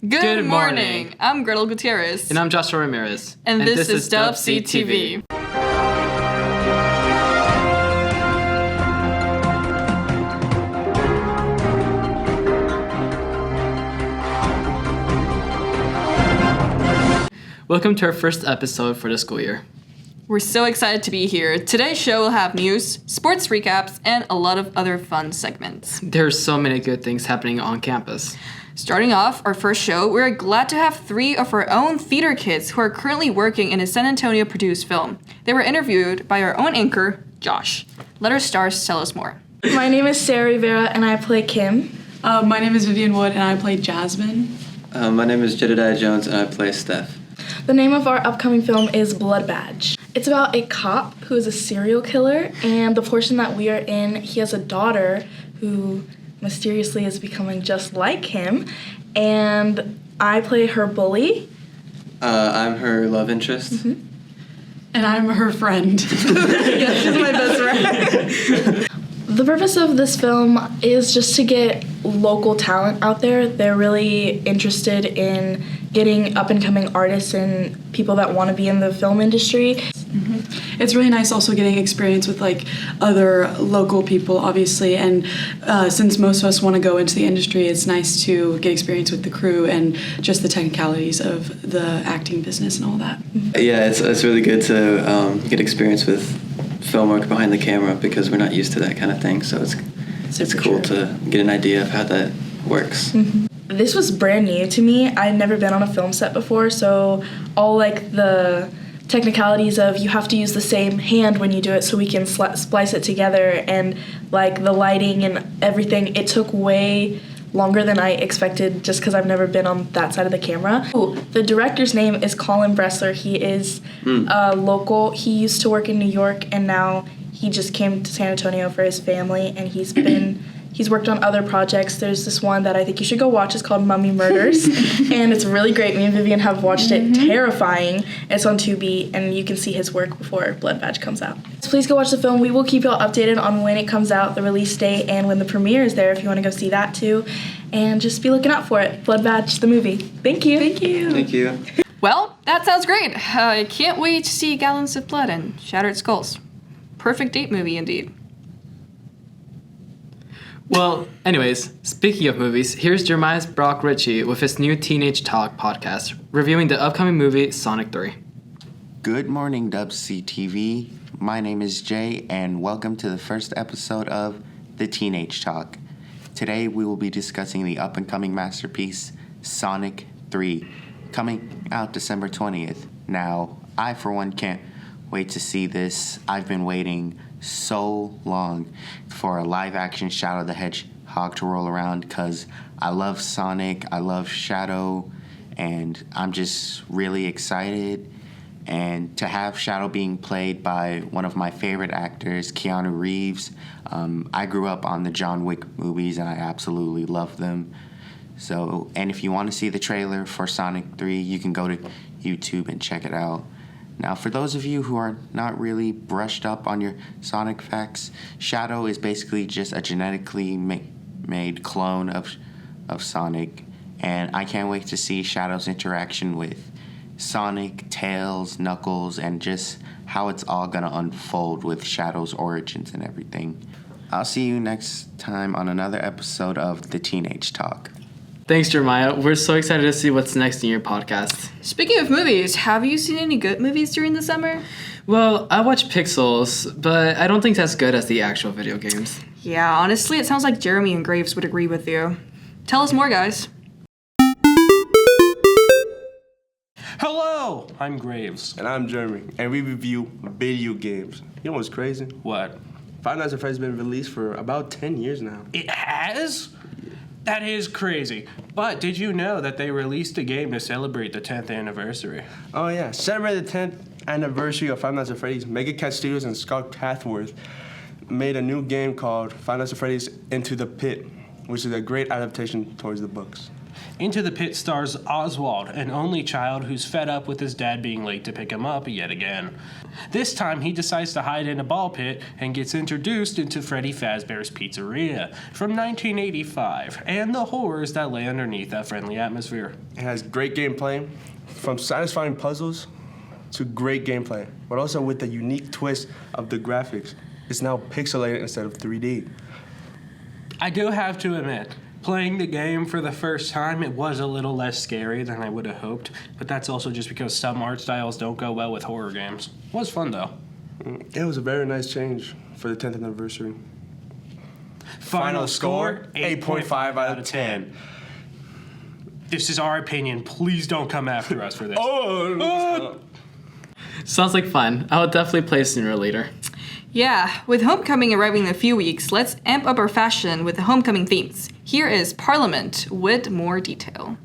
Good morning. I'm Gretel Gutierrez. And I'm Joshua Ramirez. And this is Wctv. Welcome to our first episode for the school year. We're so excited to be here. Today's show will have news, sports recaps, and a lot of other fun segments. There are so many good things happening on campus. Starting off our first show, we're glad to have 3 of our own theater kids who are currently working in a San Antonio produced film. They were interviewed by our own anchor, Josh. Let our stars tell us more. My name is Sarah Rivera and I play Kim. My name is Vivian Wood and I play Jasmine. My name is Jedediah Jones and I play Steph. The name of our upcoming film is Blood Badge. It's about a cop who is a serial killer, and the portion that we are in, he has a daughter who mysteriously is becoming just like him, and I play her bully. I'm her love interest. Mm-hmm. And I'm her friend. Yeah, she's my best friend. The purpose of this film is just to get local talent out there. They're really interested in getting up-and-coming artists and people that want to be in the film industry. Mm-hmm. It's really nice also getting experience with like other local people, obviously, and since most of us want to go into the industry, it's nice to get experience with the crew and just the technicalities of the acting business and all that. Yeah, it's really good to get experience with film work behind the camera because we're not used to that kind of thing, so it's cool to get an idea of how that works. Mm-hmm. This was brand new to me. I'd never been on a film set before, so all like the technicalities of you have to use the same hand when you do it so we can splice it together, and like the lighting and everything, it took way longer than I expected just because I've never been on that side of the camera. Ooh, the director's name is Colin Bressler. He is local. He used to work in New York and now he just came to San Antonio for his family, and he's worked on other projects. There's this one that I think you should go watch. It's called Mummy Murders, and it's really great. Me and Vivian have watched it. Terrifying. It's on Tubi, and you can see his work before Blood Badge comes out. So please go watch the film. We will keep y'all updated on when it comes out, the release date, and when the premiere is there if you want to go see that too. And just be looking out for it. Blood Badge, the movie. Thank you. Thank you. Thank you. Well, that sounds great. I can't wait to see Gallons of Blood and Shattered Skulls. Perfect date movie indeed. Well, anyways, speaking of movies, here's Jeremiah Brock Ritchie with his new Teenage Talk podcast, reviewing the upcoming movie Sonic 3. Good morning, Wctv. My name is Jay, and welcome to the first episode of the Teenage Talk. Today, we will be discussing the up-and-coming masterpiece, Sonic 3, coming out December 20th. Now, I, for one, can't wait to see this. I've been waiting so long for a live-action Shadow the Hedgehog to roll around because I love Sonic, I love Shadow, and I'm just really excited. And to have Shadow being played by one of my favorite actors, Keanu Reeves. I grew up on the John Wick movies and I absolutely love them. So, and if you want to see the trailer for Sonic 3, you can go to YouTube and check it out. Now, for those of you who are not really brushed up on your Sonic facts, Shadow is basically just a genetically made clone of Sonic, and I can't wait to see Shadow's interaction with Sonic, Tails, Knuckles, and just how it's all gonna unfold with Shadow's origins and everything. I'll see you next time on another episode of The Teenage Talk. Thanks, Jeremiah. We're so excited to see what's next in your podcast. Speaking of movies, have you seen any good movies during the summer? Well, I watched Pixels, but I don't think that's good as the actual video games. Yeah, honestly, it sounds like Jeremy and Graves would agree with you. Tell us more, guys. Hello, I'm Graves. And I'm Jeremy, and we review video games. You know what's crazy? What? Five Nights at Freddy's been released for about 10 years now. It has? That is crazy. But did you know that they released a game to celebrate the 10th anniversary? Oh yeah, celebrate the 10th anniversary of Five Nights at Freddy's. Mega Cat Studios and Scott Cathworth made a new game called Five Nights at Freddy's Into the Pit, which is a great adaptation towards the books. Into the pit stars Oswald, an only child who's fed up with his dad being late to pick him up yet again. This time he decides to hide in a ball pit and gets introduced into Freddy Fazbear's Pizzeria from 1985 and the horrors that lay underneath that friendly atmosphere. It has great gameplay, from satisfying puzzles to great gameplay, but also with the unique twist of the graphics. It's now pixelated instead of 3D. I do have to admit, playing the game for the first time, it was a little less scary than I would have hoped, but that's also just because some art styles don't go well with horror games. It was fun, though. It was a very nice change for the 10th anniversary. Final score, 8.5 out of 10. This is our opinion. Please don't come after us for this. Sounds like fun. I will definitely play sooner or later. Yeah, with Homecoming arriving in a few weeks, let's amp up our fashion with the Homecoming themes. Here is Parliament with more detail.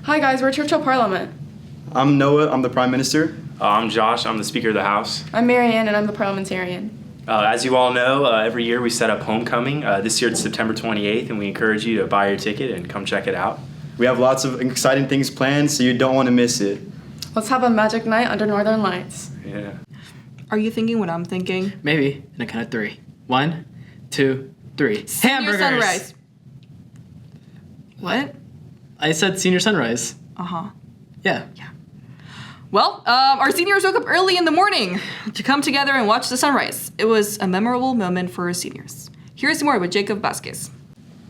Hi guys, we're Churchill Parliament. I'm Noah, I'm the Prime Minister. I'm Josh, I'm the Speaker of the House. I'm Marianne, and I'm the Parliamentarian. As you all know, every year we set up Homecoming. This year it's September 28th, and we encourage you to buy your ticket and come check it out. We have lots of exciting things planned, so you don't want to miss it. Let's have a magic night under northern lights. Yeah. Are you thinking what I'm thinking? Maybe in a count of 3. 1, 2, 3. Senior Hamburgers! sunrise. What? I said senior sunrise. Uh-huh. Yeah. Well, our seniors woke up early in the morning to come together and watch the sunrise. It was a memorable moment for our seniors. Here's more with Jacob Vasquez.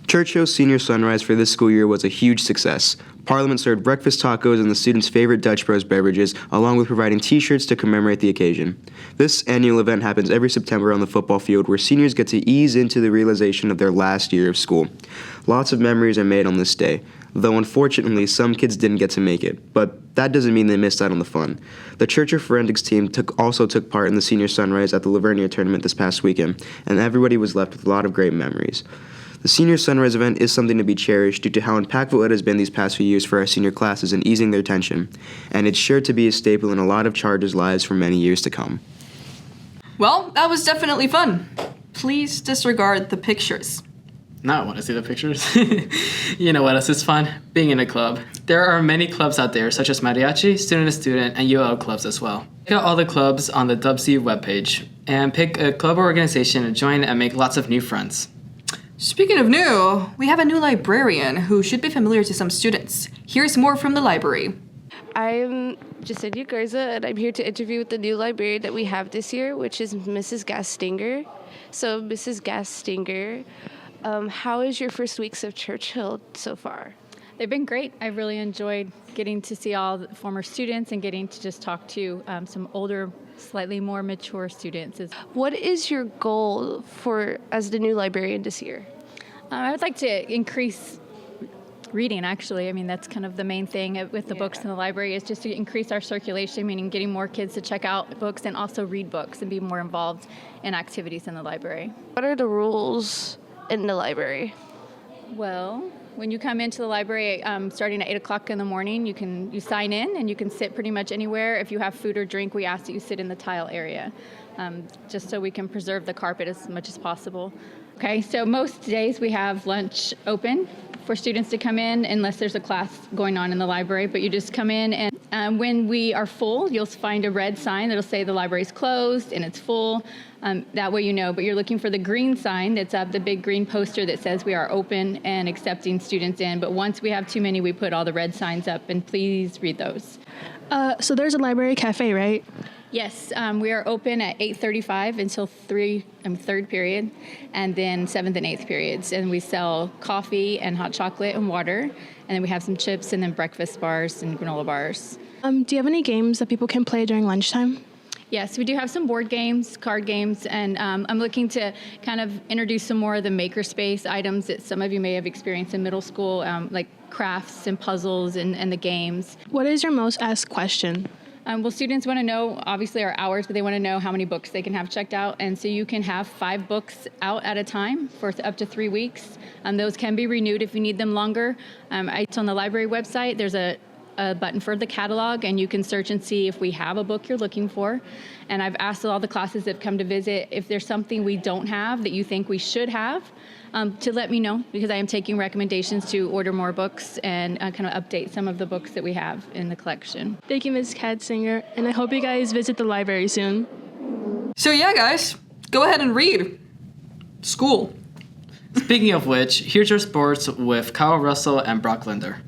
Churchill's senior sunrise for this school year was a huge success. Parliament served breakfast tacos and the students' favorite Dutch Bros beverages, along with providing t-shirts to commemorate the occasion. This annual event happens every September on the football field, where seniors get to ease into the realization of their last year of school. Lots of memories are made on this day, though unfortunately some kids didn't get to make it, but that doesn't mean they missed out on the fun. The Churchill Forensics team also took part in the senior sunrise at the Librarian tournament this past weekend, and everybody was left with a lot of great memories. The Senior Sunrise event is something to be cherished due to how impactful it has been these past few years for our senior classes in easing their tension, and it's sure to be a staple in a lot of Chargers' lives for many years to come. Well, that was definitely fun. Please disregard the pictures. Now I want to see the pictures. You know what else is fun? Being in a club. There are many clubs out there, such as Mariachi, Student to Student, and UL clubs as well. Check out all the clubs on the WC webpage, and pick a club or organization to join and make lots of new friends. Speaking of new, we have a new librarian who should be familiar to some students. Here's more from the library. I'm Jasenia Garza, and I'm here to interview with the new librarian that we have this year, which is Mrs. Gastinger. So, Mrs. Gastinger, how is your first weeks of Churchill so far? They've been great. I really enjoyed getting to see all the former students and getting to just talk to some older, slightly more mature students. What is your goal as the new librarian this year? I would like to increase reading, actually. I mean, that's kind of the main thing with the books in the library, is just to increase our circulation, meaning getting more kids to check out books and also read books and be more involved in activities in the library. What are the rules in the library? Well, when you come into the library, starting at 8 o'clock in the morning, you sign in and you can sit pretty much anywhere. If you have food or drink, we ask that you sit in the tile area, just so we can preserve the carpet as much as possible. Okay, so most days we have lunch open for students to come in unless there's a class going on in the library, but you just come in, and when we are full, you'll find a red sign that'll say the library's closed and it's full. That way you know, but you're looking for the green sign that's up, the big green poster that says we are open and accepting students in. But once we have too many, we put all the red signs up, and please read those. So there's a library cafe, right? Yes, we are open at 8:35 until third period, and then 7th and 8th periods. And we sell coffee and hot chocolate and water, and then we have some chips and then breakfast bars and granola bars. Do you have any games that people can play during lunchtime? Yes, we do have some board games, card games, and I'm looking to kind of introduce some more of the makerspace items that some of you may have experienced in middle school, like crafts and puzzles and the games. What is your most asked question? Well, students want to know, obviously, our hours, but they want to know how many books they can have checked out. And so you can have 5 books out at a time for up to 3 weeks. Those can be renewed if you need them longer. It's on the library website. There's a button for the catalog, and you can search and see if we have a book you're looking for. And I've asked all the classes that have come to visit if there's something we don't have that you think we should have. to let me know, because I am taking recommendations to order more books and kind of update some of the books that we have in the collection. Thank you, Ms. Kadsinger, and I hope you guys visit the library soon. So yeah, guys, go ahead and read. School. Speaking of which, here's your sports with Kyle Russell and Brock Linder.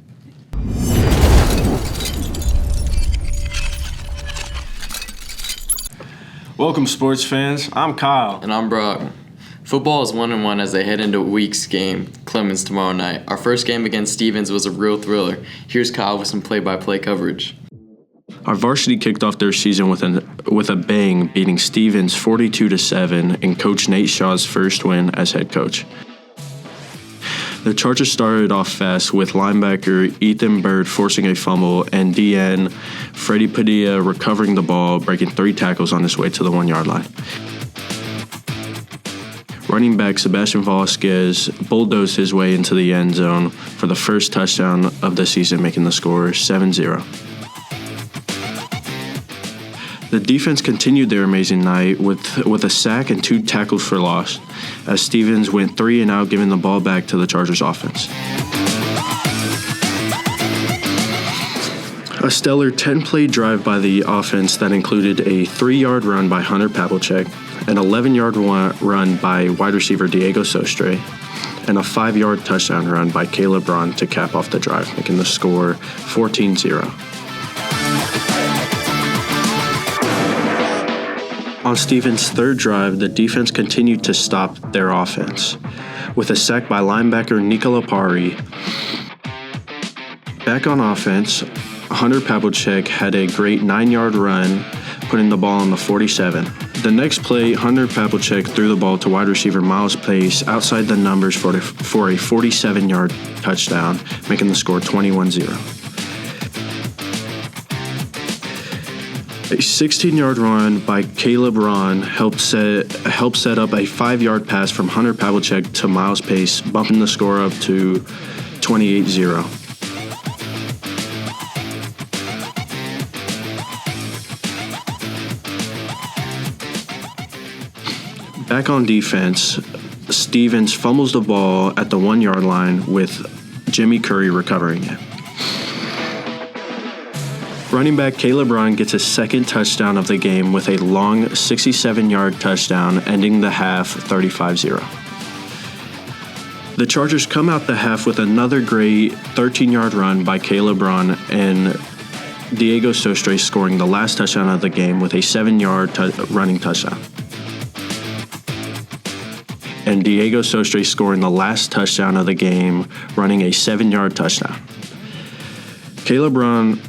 Welcome, sports fans. I'm Kyle. And I'm Brock. Football is 1-1 as they head into week's game, Clemens, tomorrow night. Our first game against Stevens was a real thriller. Here's Kyle with some play-by-play coverage. Our varsity kicked off their season with a bang, beating Stevens 42-7 in Coach Nate Shaw's first win as head coach. The Chargers started off fast with linebacker Ethan Bird forcing a fumble and DN Freddie Padilla recovering the ball, breaking 3 tackles on his way to the 1-yard line. Running back Sebastian Vasquez bulldozed his way into the end zone for the first touchdown of the season, making the score 7-0. The defense continued their amazing night with a sack and 2 tackles for loss, as Stevens went 3 and out, giving the ball back to the Chargers offense. A stellar 10-play drive by the offense that included a 3-yard run by Hunter Pavlicek, an 11-yard run by wide receiver Diego Sostre, and a 5-yard touchdown run by Caleb Braun to cap off the drive, making the score 14-0. On Stevens' third drive, the defense continued to stop their offense, with a sack by linebacker Nicola Pari. Back on offense, Hunter Pavlicek had a great 9-yard run, putting the ball on the 47. The next play, Hunter Pavlicek threw the ball to wide receiver Miles Pace outside the numbers for a 47-yard touchdown, making the score 21-0. A 16-yard run by Caleb Braun helped set up a 5-yard pass from Hunter Pavlicek to Miles Pace, bumping the score up to 28-0. Back on defense, Stevens fumbles the ball at the 1-yard line with Jimmy Curry recovering it. Running back Caleb Braun gets his second touchdown of the game with a long 67-yard touchdown, ending the half 35-0. The Chargers come out the half with another great 13-yard run by Caleb Braun and Diego Sostre scoring the last touchdown of the game with a 7-yard running touchdown. And Diego Sostre scoring the last touchdown of the game, running a 7-yard touchdown. Caleb Braun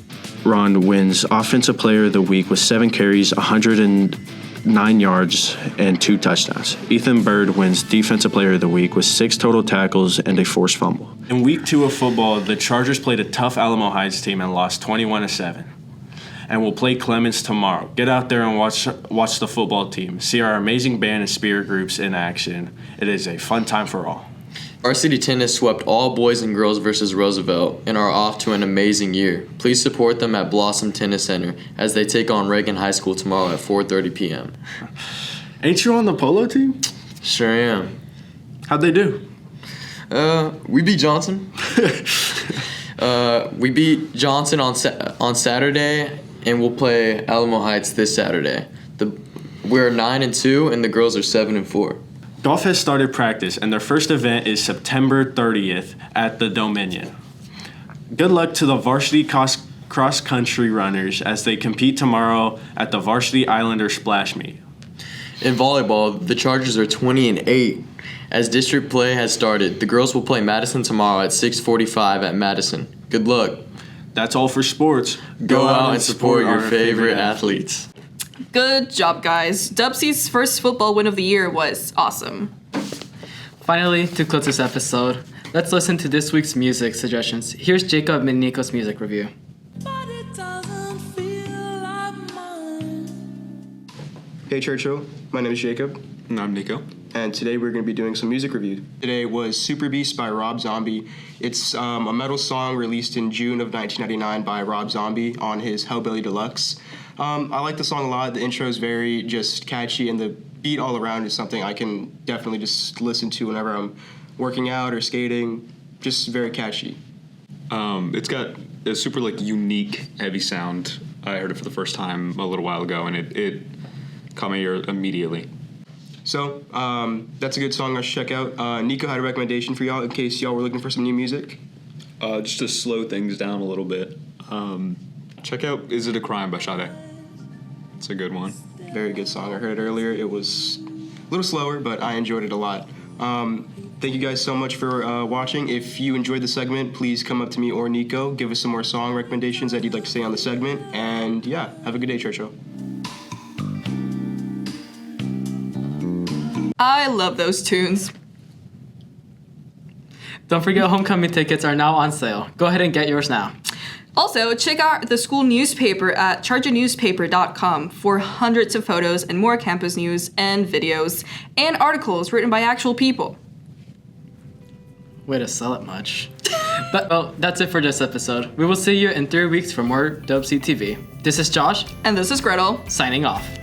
wins Offensive Player of the Week with 7 carries, 109 yards, and 2 touchdowns. Ethan Bird wins Defensive Player of the Week with 6 total tackles and a forced fumble. In week 2 of football, the Chargers played a tough Alamo Heights team and lost 21-7. And we'll play Clemens tomorrow. Get out there and watch the football team. See our amazing band and spirit groups in action. It is a fun time for all. Varsity tennis swept all boys and girls versus Roosevelt and are off to an amazing year. Please support them at Blossom Tennis Center as they take on Reagan High School tomorrow at 4:30 p.m. Ain't you on the polo team? Sure am. How'd they do? We beat Johnson. We beat Johnson on Saturday, and we'll play Alamo Heights this Saturday. We're 9-2, and the girls are 7-4. Golf has started practice, and their first event is September 30th at the Dominion. Good luck to the varsity cross-country runners as they compete tomorrow at the Varsity Islander Splash Meet. In volleyball, the Chargers are 20-8 as district play has started. The girls will play Madison tomorrow at 6:45 at Madison. Good luck. That's all for sports. Go out and support your favorite athletes. Good job, guys. Dubsy's first football win of the year was awesome. Finally, to close this episode, let's listen to this week's music suggestions. Here's Jacob and Nico's music review. Hey Churchill, my name is Jacob. And I'm Nico. And today we're going to be doing some music review. Today was Super Beast by Rob Zombie. It's a metal song released in June of 1999 by Rob Zombie on his Hellbilly Deluxe. I like the song a lot. The intro is very just catchy, and the beat all around is something I can definitely just listen to whenever I'm working out or skating. Just very catchy. It's got a super like unique heavy sound. I heard it for the first time a little while ago, and it caught my ear immediately. So that's a good song I should check out. Nico had a recommendation for y'all in case y'all were looking for some new music. Just to slow things down a little bit. Check out "Is It a Crime" by Sade. It's a good one. Very good song. I heard it earlier. It was a little slower, but I enjoyed it a lot. Thank you guys so much for watching. If you enjoyed the segment, please come up to me or Nico. Give us some more song recommendations that you'd like to say on the segment. And yeah, have a good day, Churchill. I love those tunes. Don't forget, homecoming tickets are now on sale. Go ahead and get yours now. Also, check out the school newspaper at chargernewspaper.com for hundreds of photos and more campus news and videos and articles written by actual people. Way to sell it much. But, well, that's it for this episode. We will see you in 3 weeks for more Wctv. This is Josh. And this is Gretel. Signing off.